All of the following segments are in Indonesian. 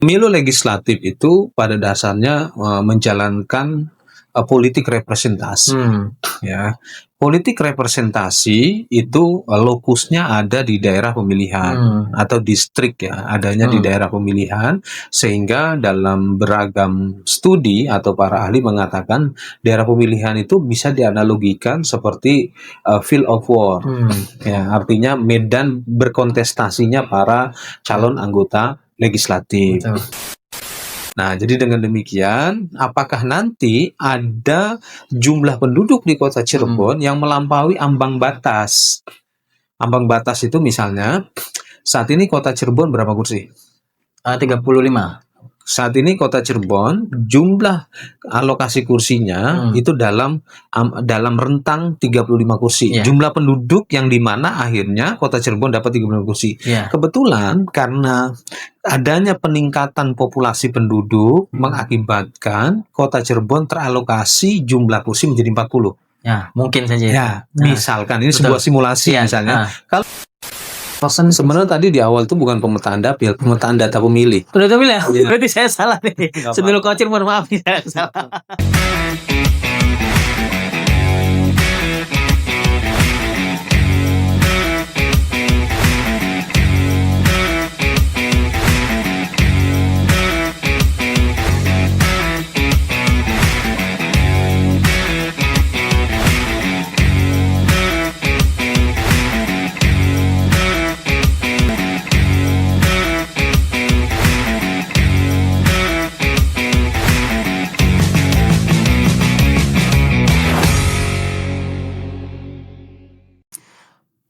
Pemilu legislatif itu pada dasarnya menjalankan politik representasi. Ya, politik representasi itu lokusnya ada di daerah pemilihan atau distrik ya, adanya di daerah pemilihan, sehingga dalam beragam studi atau para ahli mengatakan daerah pemilihan itu bisa dianalogikan seperti field of war. Ya, artinya medan berkontestasinya para calon anggota legislatif. Betul. Nah, jadi dengan demikian, apakah nanti ada jumlah penduduk di kota Cirebon yang melampaui ambang batas? Ambang batas itu misalnya, saat ini kota Cirebon berapa kursi? 35. Saat ini kota Cirebon, jumlah alokasi kursinya itu dalam rentang 35 kursi. Yeah. Jumlah penduduk yang dimana akhirnya kota Cirebon dapat 35 kursi. Yeah. Kebetulan karena adanya peningkatan populasi penduduk mengakibatkan kota Cirebon teralokasi jumlah kursi menjadi 40. Ya, mungkin saja. Ya, misalkan ini sebuah simulasi misalnya. Kalau sebenarnya tadi di awal itu bukan pemetaan dapil, pemetaan data pemilih. Data pemilih ya? Berarti saya salah nih. Sebelum Coach mohon maaf nih, saya salah.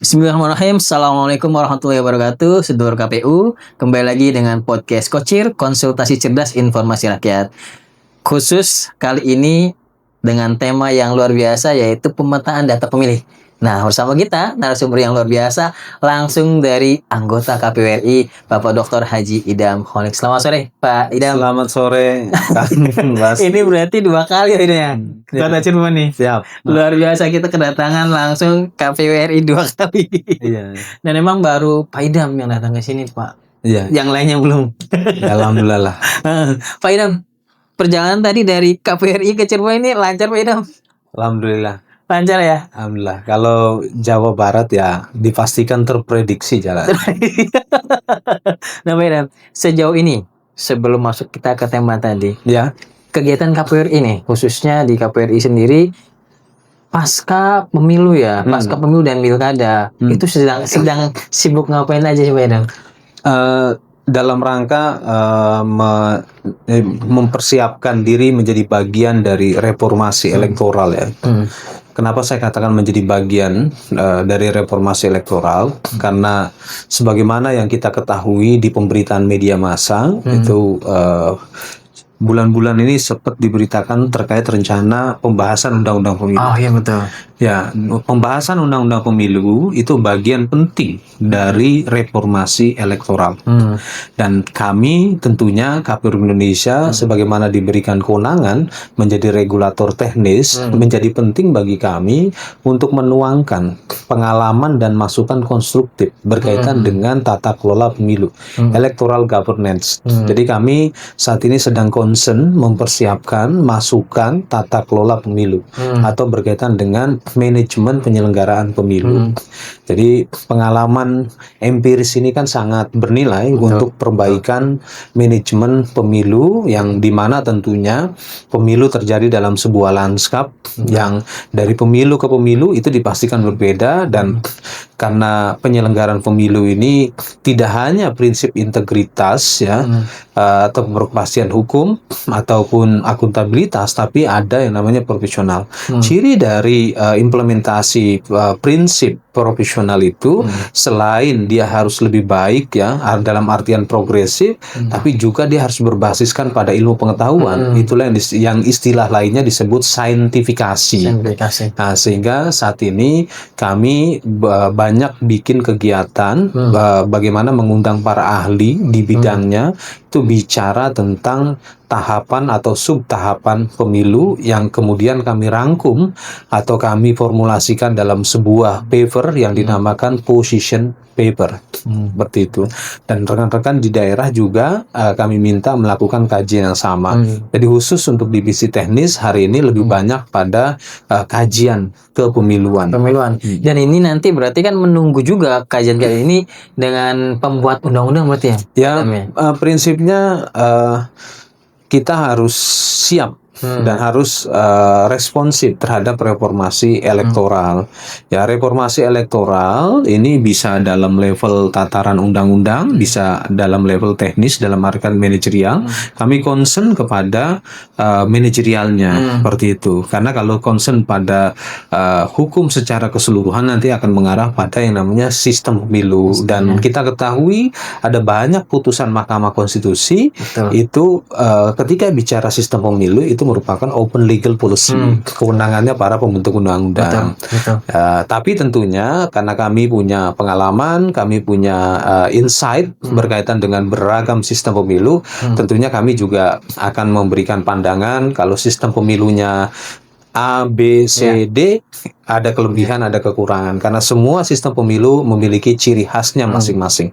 Bismillahirrahmanirrahim. Assalamualaikum warahmatullahi wabarakatuh. Sedulur KPU, kembali lagi dengan podcast Kocir, konsultasi cerdas informasi rakyat. Khusus kali ini dengan tema yang luar biasa, yaitu pemetaan data pemilih. Nah, bersama kita narasumber yang luar biasa langsung dari anggota KPU RI, Bapak Dr. Haji Idham Holik. Selamat sore, Pak Idham. Selamat sore, Mas. Ini berarti 2 kali ini ya, Kota Cirebon nih. Siap. Luar biasa, kita kedatangan langsung KPU RI 2 kali. Iya. Dan emang baru Pak Idham yang datang ke sini, Pak. Iya. Yang lainnya belum. Alhamdulillah. Pak Idham, perjalanan tadi dari KPU RI ke Cirebon ini lancar, Pak Idham? Alhamdulillah. Lancar ya? Alhamdulillah. Kalau Jawa Barat ya dipastikan terprediksi jalan. Nah, Pak Idham, sejauh ini sebelum masuk kita ke tema tadi, Ya. kegiatan KPU RI ini, khususnya di KPU RI sendiri, pasca pemilu ya, pasca pemilu dan pilkada, itu sedang sibuk ngapain aja sih, Pak Idham? Dalam rangka mempersiapkan diri menjadi bagian dari reformasi elektoral ya. Kenapa saya katakan menjadi bagian dari reformasi elektoral? Karena sebagaimana yang kita ketahui di pemberitaan media massa itu bulan-bulan ini sempat diberitakan terkait rencana pembahasan undang-undang pemilu. Oh iya betul. Ya, pembahasan undang-undang pemilu itu bagian penting dari reformasi elektoral. Dan kami tentunya KPU Indonesia sebagaimana diberikan kewenangan menjadi regulator teknis, menjadi penting bagi kami untuk menuangkan pengalaman dan masukan konstruktif berkaitan dengan tata kelola pemilu, electoral governance. Jadi kami saat ini sedang concern mempersiapkan masukan tata kelola pemilu atau berkaitan dengan manajemen penyelenggaraan pemilu. Jadi pengalaman empiris ini kan sangat bernilai untuk perbaikan manajemen pemilu, yang dimana tentunya pemilu terjadi dalam sebuah lanskap yang dari pemilu ke pemilu itu dipastikan berbeda, dan karena penyelenggaraan pemilu ini tidak hanya prinsip integritas ya atau kepastian hukum ataupun akuntabilitas, tapi ada yang namanya profesional. Ciri dari implementasi prinsip profesional itu selain dia harus lebih baik ya dalam artian progresif, tapi juga dia harus berbasiskan pada ilmu pengetahuan. Itulah yang istilah lainnya disebut saintifikasi. Nah, sehingga saat ini kami banyak bikin kegiatan bagaimana mengundang para ahli di bidangnya itu bicara tentang tahapan atau sub-tahapan pemilu yang kemudian kami rangkum atau kami formulasikan dalam sebuah paper yang dinamakan position paper. Seperti itu. Dan rekan-rekan di daerah juga kami minta melakukan kajian yang sama. Jadi khusus untuk divisi teknis hari ini lebih banyak pada kajian kepemiluan. Dan ini nanti berarti kan menunggu juga kajian kayak ini dengan pembuat undang-undang berarti ya? Prinsipnya kita harus siap dan harus responsif terhadap reformasi elektoral. Ya, reformasi elektoral ini bisa dalam level tataran undang-undang, bisa dalam level teknis, dalam artian manajerial. Kami concern kepada manajerialnya seperti itu. Karena kalau concern pada hukum secara keseluruhan nanti akan mengarah pada yang namanya sistem pemilu. Dan kita ketahui ada banyak putusan Mahkamah Konstitusi itu ketika bicara sistem pemilu itu merupakan open legal policy, kewenangannya para pembentuk undang-undang. Tapi tentunya karena kami punya pengalaman, kami punya insight berkaitan dengan beragam sistem pemilu, tentunya kami juga akan memberikan pandangan kalau sistem pemilunya A, B, C, D ada kelebihan, ada kekurangan karena semua sistem pemilu memiliki ciri khasnya masing-masing.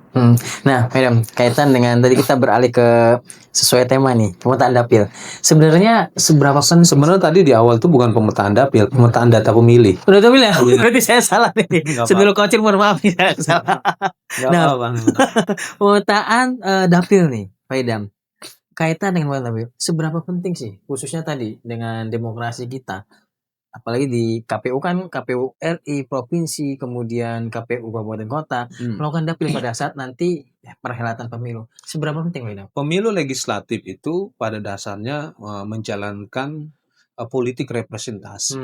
Nah, Madam, kaitan dengan tadi kita beralih ke sesuai tema nih, pemetaan dapil. Sebenarnya seberapa Sebenarnya tadi di awal itu bukan pemetaan dapil, pemetaan data pemilih. Udah dapil ya? Berarti saya salah nih. Sebelum coaching mohon maaf nih saya salah. Nah, pemetaan dapil nih, Pak Idam. Kaitan dengan pemetaan dapil, seberapa penting sih khususnya tadi dengan demokrasi kita? Apalagi di KPU kan KPU RI provinsi kemudian KPU kabupaten kota melakukan dapil pada saat nanti perhelatan pemilu. Seberapa penting Pak Idam? Pemilu legislatif itu pada dasarnya menjalankan politik representasi.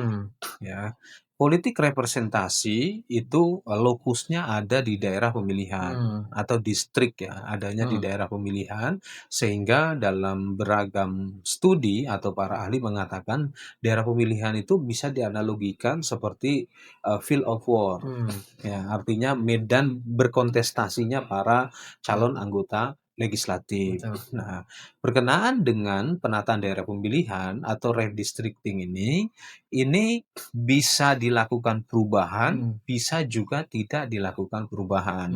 Ya, politik representasi itu lokusnya ada di daerah pemilihan atau distrik ya, adanya di daerah pemilihan sehingga dalam beragam studi atau para ahli mengatakan daerah pemilihan itu bisa dianalogikan seperti field of war. Ya, artinya medan berkontestasinya para calon anggota legislatif. Nah, berkenaan dengan penataan daerah pemilihan atau redistricting ini bisa dilakukan perubahan, bisa juga tidak dilakukan perubahan.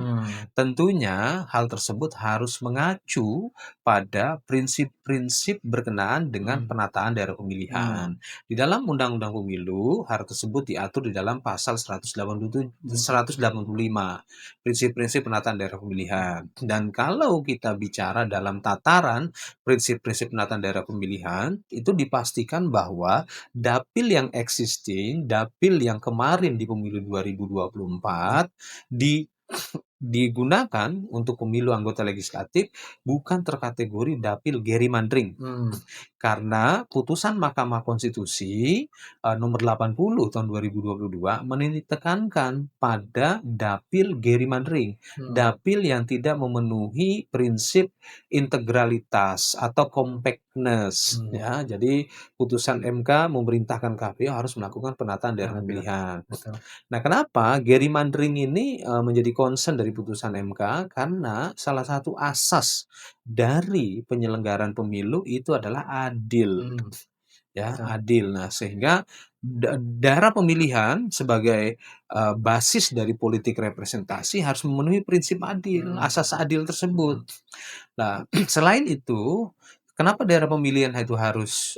Tentunya hal tersebut harus mengacu pada prinsip-prinsip berkenaan dengan penataan daerah pemilihan. Di dalam Undang-Undang Pemilu, hal tersebut diatur di dalam pasal 185, prinsip-prinsip penataan daerah pemilihan. Dan kalau kita bicara dalam tataran prinsip-prinsip penataan daerah pemilihan, itu dipastikan bahwa dapil yang existing, dapil yang kemarin di pemilu 2024 digunakan untuk pemilu anggota legislatif bukan terkategori dapil gerrymandering. Karena putusan Mahkamah Konstitusi nomor 80 tahun 2022 menitekankan pada dapil gerrymandering, dapil yang tidak memenuhi prinsip integralitas atau compactness. Ya, jadi putusan MK memerintahkan KPU harus melakukan penataan daerah pemilihan. Nah, kenapa gerrymandering ini menjadi concern dari putusan MK? Karena salah satu asas dari penyelenggaraan pemilu itu adalah adil. Ya, adil. Nah, sehingga daerah pemilihan sebagai basis dari politik representasi harus memenuhi prinsip adil, asas adil tersebut. Nah, selain itu, kenapa daerah pemilihan itu harus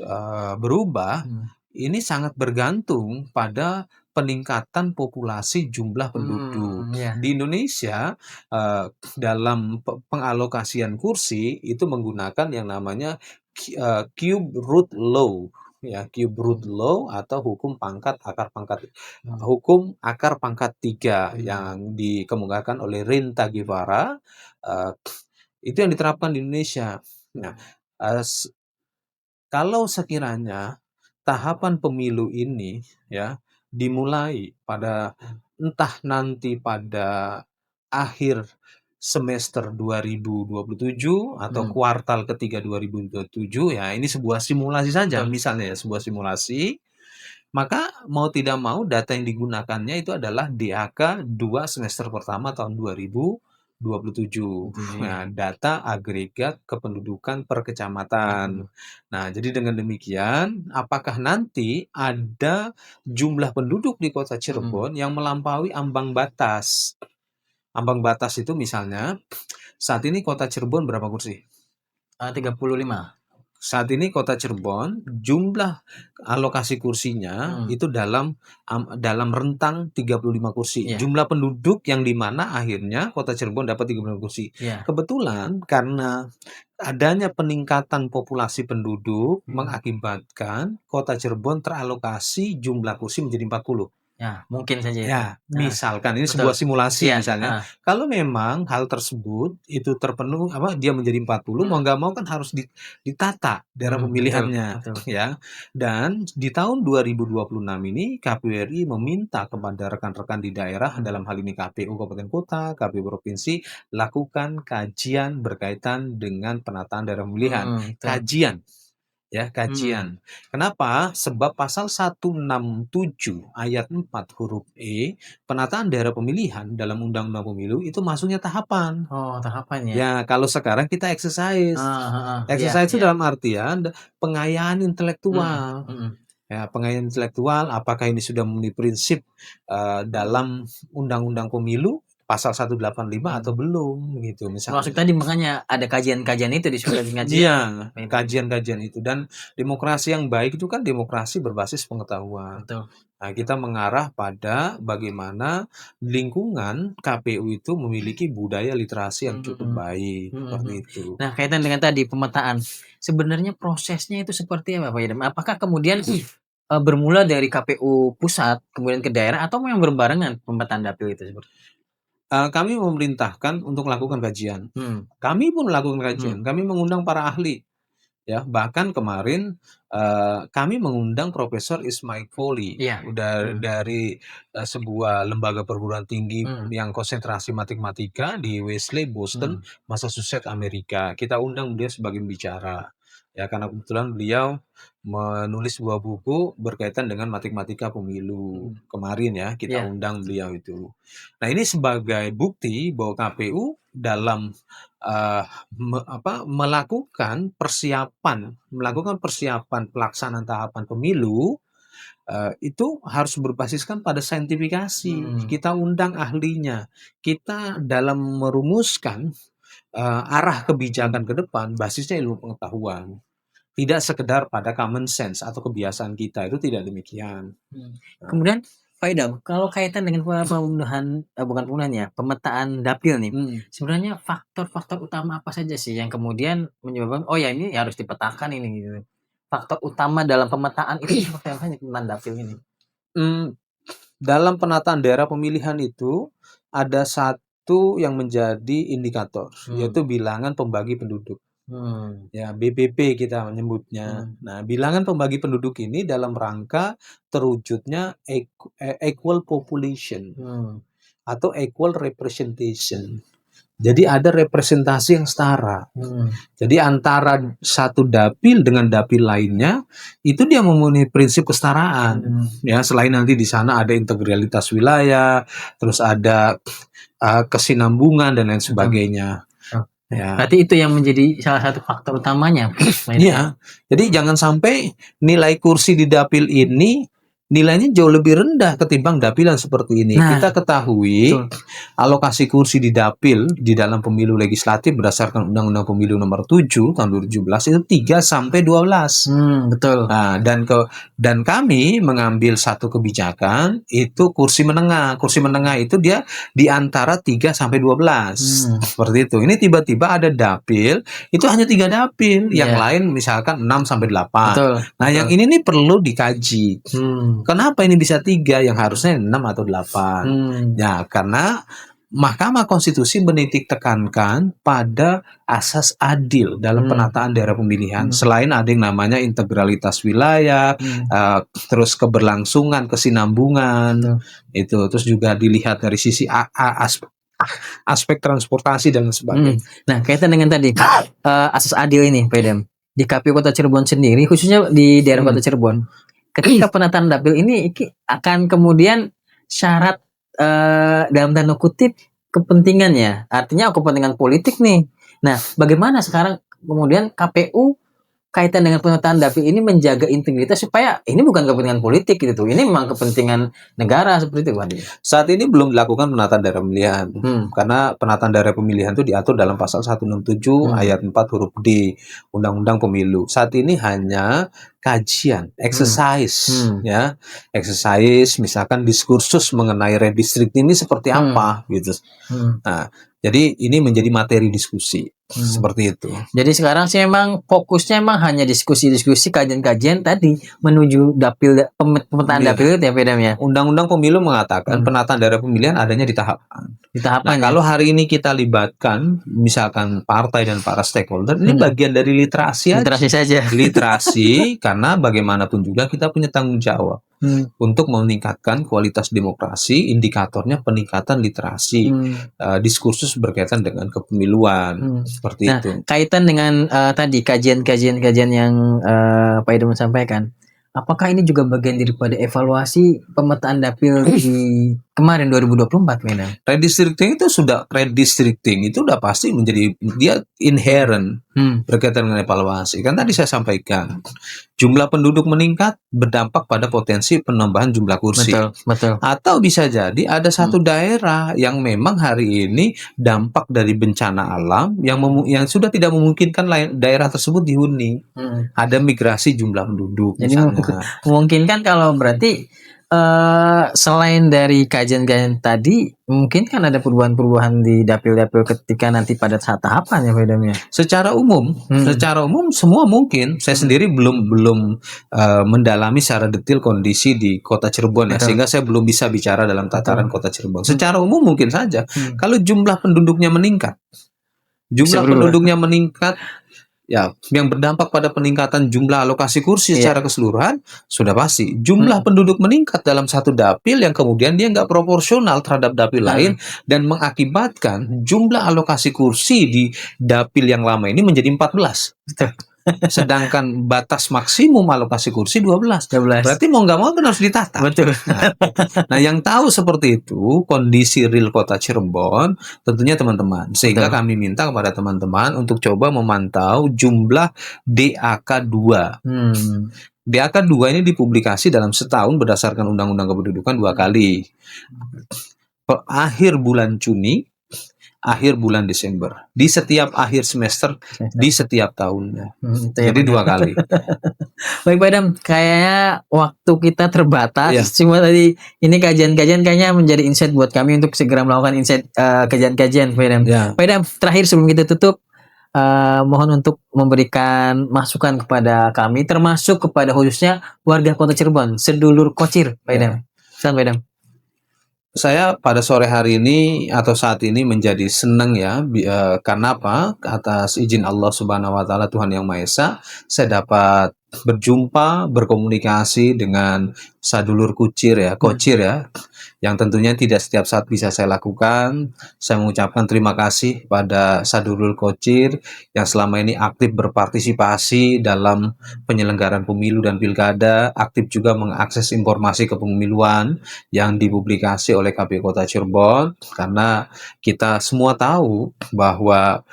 berubah? Ini sangat bergantung pada peningkatan populasi jumlah penduduk. Di Indonesia, dalam pengalokasian kursi itu menggunakan yang namanya cube root law. Ya, cube root law atau hukum hukum akar pangkat 3 yang dikemukakan oleh Rinta Guevara. Itu yang diterapkan di Indonesia. Nah, kalau sekiranya tahapan pemilu ini ya dimulai pada entah nanti pada akhir semester 2027 atau kuartal ketiga 2027 ya, ini sebuah simulasi saja misalnya ya, sebuah simulasi, maka mau tidak mau data yang digunakannya itu adalah DAK 2 semester pertama tahun 2024. 27. Nah, data agregat kependudukan per kecamatan. Nah, jadi dengan demikian, apakah nanti ada jumlah penduduk di Kota Cirebon yang melampaui ambang batas? Ambang batas itu misalnya, saat ini Kota Cirebon berapa kursi? 35. Saat ini Kota Cirebon jumlah alokasi kursinya itu dalam rentang 35 kursi. Iya. Jumlah penduduk yang di mana akhirnya Kota Cirebon dapat 35 kursi. Iya. Kebetulan karena adanya peningkatan populasi penduduk mengakibatkan Kota Cirebon teralokasi jumlah kursi menjadi 40. Ya, mungkin saja itu. Ya, misalkan ini betul. sebuah simulasi Iya, misalnya. Kalau memang hal tersebut itu terpenuh dia menjadi 40, mau nggak mau kan harus ditata daerah pemilihannya, betul. ya. Dan di tahun 2026 ini KPU RI meminta kepada rekan-rekan di daerah dalam hal ini KPU Kabupaten Kota, KPU Provinsi lakukan kajian berkaitan dengan penataan daerah pemilihan. Kajian. Ya, kajian. Kenapa? Sebab pasal 167 ayat 4 huruf E, penataan daerah pemilihan dalam Undang-Undang Pemilu itu masuknya tahapan. Oh, tahapan ya. Ya, kalau sekarang kita exercise. Exercise itu dalam artian pengayaan intelektual. Ya, pengayaan intelektual, apakah ini sudah memenuhi prinsip dalam Undang-Undang Pemilu pasal 185 atau belum gitu misalnya. Maksud tadi makanya ada kajian-kajian itu disukai kajian. Iya, kajian-kajian itu, dan demokrasi yang baik itu kan demokrasi berbasis pengetahuan. Betul. Nah, kita mengarah pada bagaimana lingkungan KPU itu memiliki budaya literasi yang cukup baik, seperti itu. Nah, kaitan dengan tadi pemetaan, sebenarnya prosesnya itu seperti apa, Pak Idam? Apakah kemudian bermula dari KPU pusat kemudian ke daerah atau memang berbarengan pemetaan dapil itu seperti? Kami memerintahkan untuk melakukan kajian. Kami pun melakukan kajian. Kami mengundang para ahli. Ya, bahkan kemarin kami mengundang Profesor Ismail Foley dari sebuah lembaga perguruan tinggi yang konsentrasi matematika di Wesley, Boston, Massachusetts, Amerika. Kita undang dia sebagai bicara. Ya, karena kebetulan beliau menulis sebuah buku berkaitan dengan matematika pemilu. Kemarin ya, kita undang beliau itu. Nah, ini sebagai bukti bahwa KPU dalam melakukan persiapan pelaksanaan tahapan pemilu itu harus berbasiskan pada saintifikasi. Kita undang ahlinya. Kita dalam merumuskan arah kebijakan ke depan basisnya ilmu pengetahuan. Tidak sekedar pada common sense atau kebiasaan kita, itu tidak demikian. Kemudian Pak Idam, kalau kaitan dengan pemetaan dapil nih, sebenarnya faktor-faktor utama apa saja sih yang kemudian menyebabkan ini harus dipetakan ini gitu. Faktor utama dalam pemetaan itu seperti apa pemetaan dapil ini? Dalam penataan daerah pemilihan itu ada satu yang menjadi indikator, yaitu bilangan pembagi penduduk. Ya, BPP kita menyebutnya. Nah, bilangan pembagi penduduk ini dalam rangka terwujudnya equal population atau equal representation. Jadi ada representasi yang setara. Jadi antara satu dapil dengan dapil lainnya itu dia memenuhi prinsip kesetaraan. Ya, selain nanti di sana ada integralitas wilayah, terus ada kesinambungan dan lain sebagainya. Ya. Berarti itu yang menjadi salah satu faktor utamanya. Iya. Jadi jangan sampai nilai kursi di dapil ini nilainya jauh lebih rendah ketimbang dapilan seperti ini. Kita ketahui alokasi kursi di dapil di dalam pemilu legislatif berdasarkan Undang-Undang Pemilu nomor 7 tahun 2017 itu 3 sampai 12. Betul. Nah, dan kami mengambil satu kebijakan itu kursi menengah. Kursi menengah itu dia di antara 3 sampai 12. Seperti itu. Ini tiba-tiba ada dapil itu hanya 3 dapil, yang lain misalkan 6 sampai 8. Nah, yang ini nih perlu dikaji. Kenapa ini bisa 3 yang harusnya 6 atau 8? Ya, karena Mahkamah Konstitusi menitik tekankan pada asas adil dalam penataan daerah pemilihan. Selain ada yang namanya integralitas wilayah, terus keberlangsungan, kesinambungan, itu terus juga dilihat dari sisi aspek transportasi dan sebagainya. Nah, kaitan dengan tadi asas adil ini, Pak Idam, di KPU Kota Cirebon sendiri, khususnya di daerah Kota Cirebon, ketika penataan dapil ini akan kemudian syarat dalam tanda kutip kepentingannya, artinya kepentingan politik nih. Nah, bagaimana sekarang kemudian KPU kaitan dengan pemetaan dapil ini menjaga integritas supaya ini bukan kepentingan politik gitu, ini memang kepentingan negara seperti itu, Pak? Saat ini belum dilakukan penataan daerah pemilihan. Hmm. Karena penataan daerah pemilihan itu diatur dalam pasal 167 ayat 4 huruf D Undang-Undang Pemilu. Saat ini hanya kajian, exercise ya. Exercise misalkan diskursus mengenai redistricting ini seperti apa gitu. Nah, jadi ini menjadi materi diskusi. Seperti itu. Jadi sekarang sih memang fokusnya emang hanya diskusi-diskusi, kajian-kajian tadi menuju dapil pemetaan dapil itu ya, bedanya. Undang-Undang Pemilu mengatakan penataan daerah pemilihan adanya di tahapan. Di tahapan. Nah, kalau hari ini kita libatkan misalkan partai dan para stakeholder, ini bagian dari literasi aja. Literasi saja. Literasi karena bagaimanapun juga kita punya tanggung jawab untuk meningkatkan kualitas demokrasi, indikatornya peningkatan literasi, diskursus berkaitan dengan kepemiluan, seperti itu. Kaitan dengan tadi kajian yang Pak Idam sampaikan, apakah ini juga bagian daripada evaluasi pemetaan dapil di kemarin 2024, Medam? Redistricting itu udah pasti menjadi dia inherent berkaitan dengan evaluasi. Kan tadi saya sampaikan, jumlah penduduk meningkat berdampak pada potensi penambahan jumlah kursi. Betul. Atau bisa jadi ada satu daerah yang memang hari ini dampak dari bencana alam yang sudah tidak memungkinkan daerah tersebut dihuni. Ada migrasi jumlah penduduk. Jadi memungkinkan kalau berarti selain dari kajian-kajian tadi, mungkin kan ada perubahan-perubahan di dapil-dapil ketika nanti pada saat tahapan ya, bedanya. Secara umum semua mungkin. Saya sendiri belum mendalami secara detail kondisi di Kota Cirebon ya, sehingga saya belum bisa bicara dalam tataran Kota Cirebon. Secara umum mungkin saja kalau jumlah penduduknya meningkat, ya, yang berdampak pada peningkatan jumlah alokasi kursi secara keseluruhan, sudah pasti. Jumlah penduduk meningkat dalam satu dapil yang kemudian dia nggak proporsional terhadap dapil lain dan mengakibatkan jumlah alokasi kursi di dapil yang lama ini menjadi 14. Sedangkan batas maksimum alokasi kursi 12. Berarti mau nggak mau kan harus ditata. Betul. Nah, yang tahu seperti itu kondisi real Kota Cirebon tentunya teman-teman. Sehingga kami minta kepada teman-teman untuk coba memantau jumlah DAK 2. DAK 2 ini dipublikasi dalam setahun berdasarkan Undang-Undang Kependudukan 2 kali. Akhir bulan Juni, akhir bulan Desember, di setiap akhir semester, di setiap tahunnya. Jadi 2 kali. Baik Pak Idam, kayaknya waktu kita terbatas. Cuma tadi ini kajian-kajian kayaknya menjadi insight buat kami untuk segera melakukan insight kajian-kajian Pak Idam. Pak Idam, terakhir sebelum kita tutup, mohon untuk memberikan masukan kepada kami, termasuk kepada khususnya warga Kota Cirebon, sedulur Kocir, Pak Idam. Silakan Pak Idam. Saya pada sore hari ini atau saat ini menjadi senang ya, karena apa? Atas izin Allah Subhanahu wa taala Tuhan Yang Maha Esa, saya dapat berjumpa, berkomunikasi dengan sadulur Kocir ya, yang tentunya tidak setiap saat bisa saya lakukan. Saya mengucapkan terima kasih pada sadulur Kocir yang selama ini aktif berpartisipasi dalam penyelenggaraan pemilu dan pilkada, aktif juga mengakses informasi kepemiluan yang dipublikasi oleh KPU Kota Cirebon, karena kita semua tahu bahwa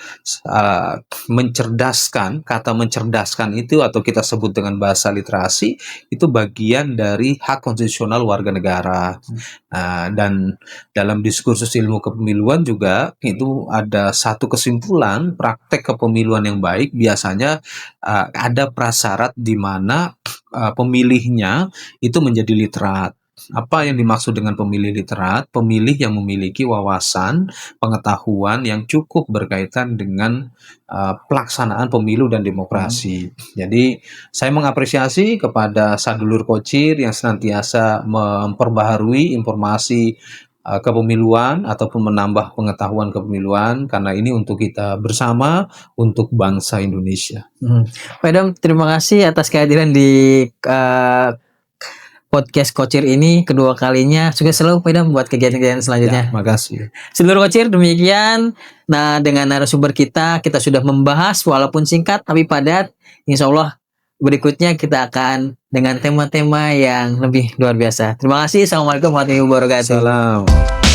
kata mencerdaskan itu atau kita sebut dengan bahasa literasi itu bagian dari hak konstitusional warga negara. Dan dalam diskursus ilmu kepemiluan juga itu ada satu kesimpulan, praktek kepemiluan yang baik biasanya ada prasyarat di mana pemilihnya itu menjadi literat. Apa yang dimaksud dengan pemilih literat? Pemilih yang memiliki wawasan, pengetahuan yang cukup berkaitan dengan pelaksanaan pemilu dan demokrasi. Jadi saya mengapresiasi kepada sadulur Kocir yang senantiasa memperbaharui informasi kepemiluan ataupun menambah pengetahuan kepemiluan, karena ini untuk kita bersama, untuk bangsa Indonesia. Pak Idam, terima kasih atas kehadiran di podcast Kocir ini kedua kalinya. Sukses selalu Pak Idam buat kegiatan-kegiatan selanjutnya. Terima kasih. Seluruh Kocir, demikian. Nah, dengan narasumber kita sudah membahas walaupun singkat tapi padat. Insya Allah berikutnya kita akan dengan tema-tema yang lebih luar biasa. Terima kasih. Assalamualaikum warahmatullahi wabarakatuh. Salam.